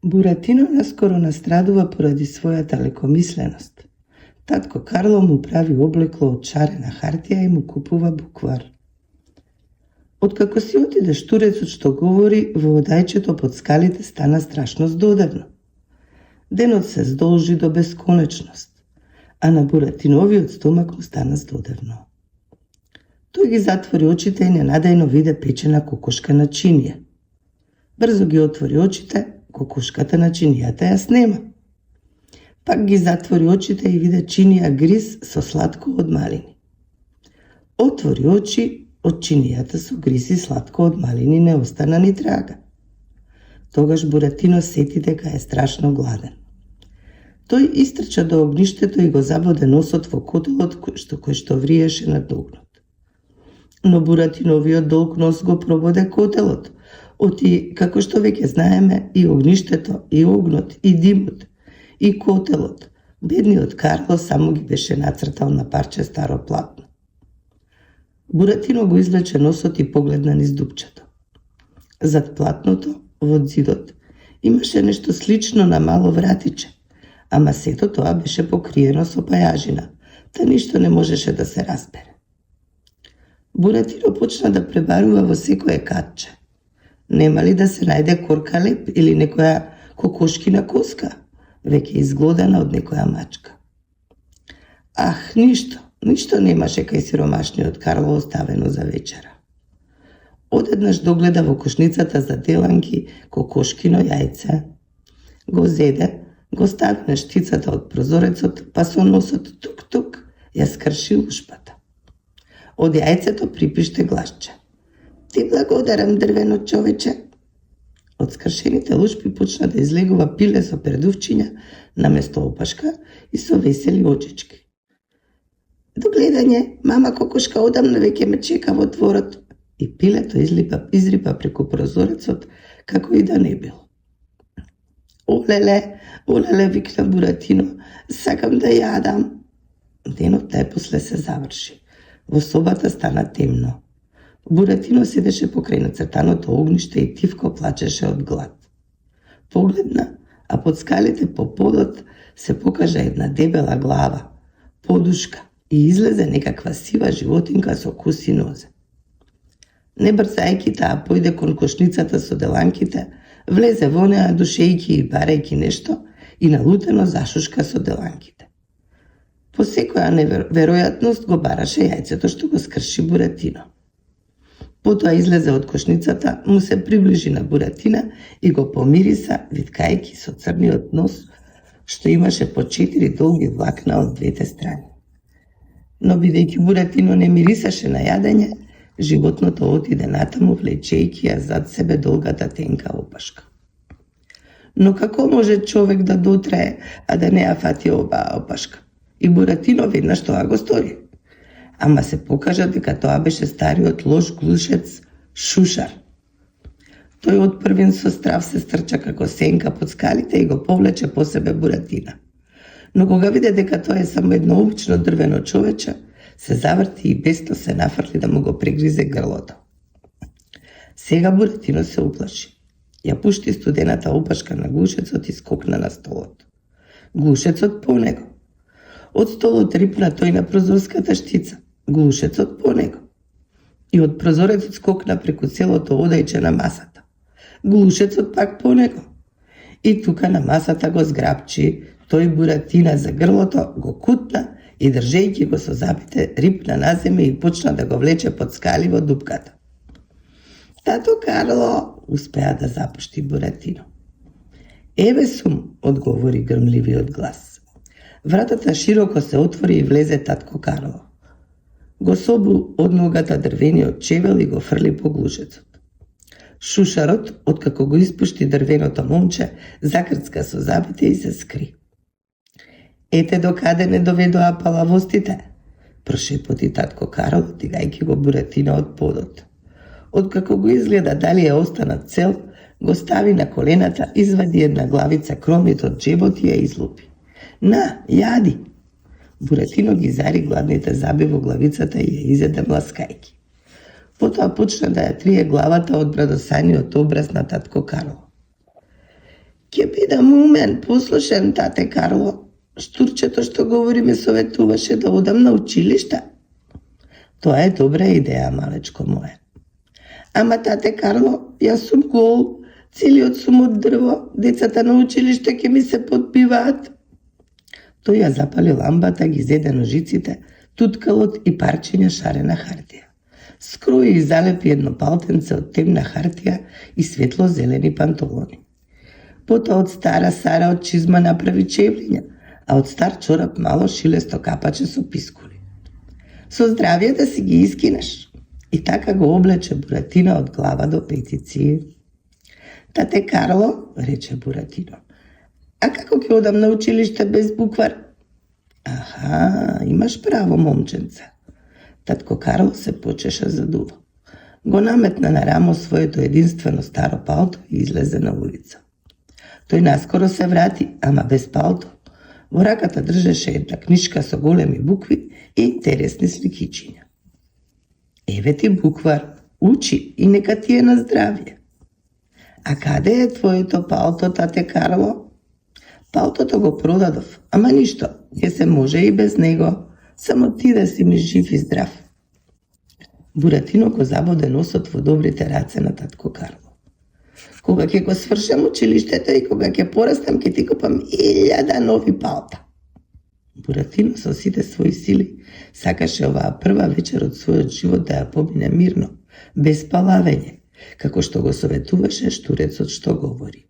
Буратино наскоро настрадува поради својата лекомисленост. Татко Карло му прави облекло од шарена хартија и му купува буквар. Откако си отиде штурецот што говори, во одајчето под скалите стана страшно здодевно. Денот се здолжи до бесконечност, а на Буратиновиот стомак му стана здодевно. Тој ги затвори очите и ненадејно виде печена кокошка на чинија. Брзо ги отвори очите, кокошката на чинијата ја снема. Пак ги затвори очите и виде чинија гриз со сладко од малини. Отвори очи, од чинијата со гриз и сладко од малини не остана ни трага. Тогаш Буратино сети дека е страшно гладен. Тој истрча до огништето и го забоде носот во котелот кој што вриеше над огнот. Но Буратиновиот долг нос го прободе котелот, оти, како што веќе знаеме, и огништето, и огнот, и димот, и котелот. Бедниот Карло само ги беше нацртал на парче старо платно. Буратино го извлече носот и погледна низ дупчето. Зад платното, во зидот, имаше нешто слично на мало вратиче, ама сето тоа беше покриено со пајажина, та ништо не можеше да се разбере. Буратино почна да пребарува во секое катче. Нема ли да се најде корка леп или некоја кокошкина коска, веќе изглодана од некоја мачка. Ах, ништо немаше кај сиромашниот Карло оставено за вечера. Одеднаш догледа во кошницата за деланки кокошкино јајце. Го зеде, го стави на штицата од прозорецот, па со носот тук-тук ја скрши лушпата. Од јајцето припиште гласче. Ти благодарам, дрвено човече. Од скршените лушпи почна да излегува пиле со пердувчиња наместо опашка и со весели очички. До гледање, мама кокошка одамна веќе ме чека во дворот. И пилето изрипа преку прозорецот, како и да не било. Олеле, викна Буратино, сакам да јадам. Денот најпосле се заврши. Во собата стана темно. Буратино седеше покрај нацртаното огниште и тивко плачеше од глад. Погледна, а под скалите по подот се покажа една дебела глава, подушка и излезе некаква сива животинка со куси нозе. Не брзајќи таа појде кон кошницата со деланките, влезе во неа душејќи и барајќи нешто и налутено зашушка со деланките. По секоја неверојатност го бараше јајцето што го скрши Буратино. Потоа излезе од кошницата, му се приближи на Буратина и го помириса, виткајќи со црниот нос, што имаше по 4 долги влакна од двете страни. Но бидејќи Буратино не мирисаше на јадење, животното отиде натаму, влечејќи ја зад себе долгата тенка опашка. Но како може човек да дотрае, а да не ја фати оваа опашка? И Буратино веднаш тоа го стори. Ама се покажа дека тоа беше стариот лош глушец Шушар. Тој од првин со страв се стрча како сенка под скалите и го повлече по себе Буратина. Но кога виде дека тоа е само едно обично дрвено човече, се заврти и бесно се нафрли да му го прегризе грлото. Сега Буратино се уплаши. Ја пушти студената опашка на глушецот и скокна на столот. Глушецот по него. Од столот рипна тој на прозорската штица. Глушецот по него. И од прозорецот скокна преку целото одајче на масата. Глушецот пак по него. И тука на масата го зграбчи, тој Буратина за грлото, го кутна и држејќи го со зъбите рипна на земја и почна да го влече под скали во дупката. Тато Карло, успеа да запушти Буратино. Еве сум, одговори грмливиот глас. Вратата широко се отвори и влезе татко Карло. Го собу од ногата дрвениот чевел и го фрли по глушецот. Шушарот, откако го испушти дрвеното момче, закрцка со зъбите и се скри. Ете докаде не доведоа палавостите, прошепоти татко Карло, дигајќи го Буратино од подот. Откако го изгледа дали е остана цел, го стави на колената, извади една главица кромит од джебот и ја излупи. На, јади! Буратино ги зари гладните заби во главицата и ја изеде мласкајќи. Потоа почна да ја трие главата од брадосаниот образ на татко Карло. Ќе бидам умен, послушен, тате Карло. Штурчето што говори ме советуваше да одам на училиште. Тоа е добра идеја, малечко мое. Ама, тате Карло, јас сум гол, целиот сум од дрво, децата на училиште ќе ми се подбиваат. Тој ја запали ламбата, ги зеде ножиците, туткалот и парчиња шарена хартија. Скрои и залепи едно палтенце од темна хартија и светло-зелени панталони. Потоа од стара Сара од чизма направи чевлиња, а од стар чорап мало шилесто капаче со пискули. Со здравје да си ги искинеш. И така го облече Буратино од глава до петици. Тате Карло, рече Буратино, а како ќе одам на училиште без буквар? Аха, имаш право, момченце. Татко Карло се почеша за дуво. Го наметна на рамо своето единствено старо палто и излезе на улица. Тој наскоро се врати, ама без палто. Во раката држеше една книшка со големи букви и интересни сликичиња. Еве ти буквар, учи и нека ти е на здравје. А каде е твоето палто, тате Карло? Палтото го продадов, ама ништо, ќе се може и без него, само ти да си ми жив и здрав. Буратино го забоде носот во добрите раце на татко Карло. Кога ќе го свршам училиштето и кога ќе порастам, ќе ти купам 1000 нови палта. Буратино со сите своји сили сакаше оваа прва вечер од својот живот да ја помине мирно, без палавење, како што го советуваше штурецот што говори.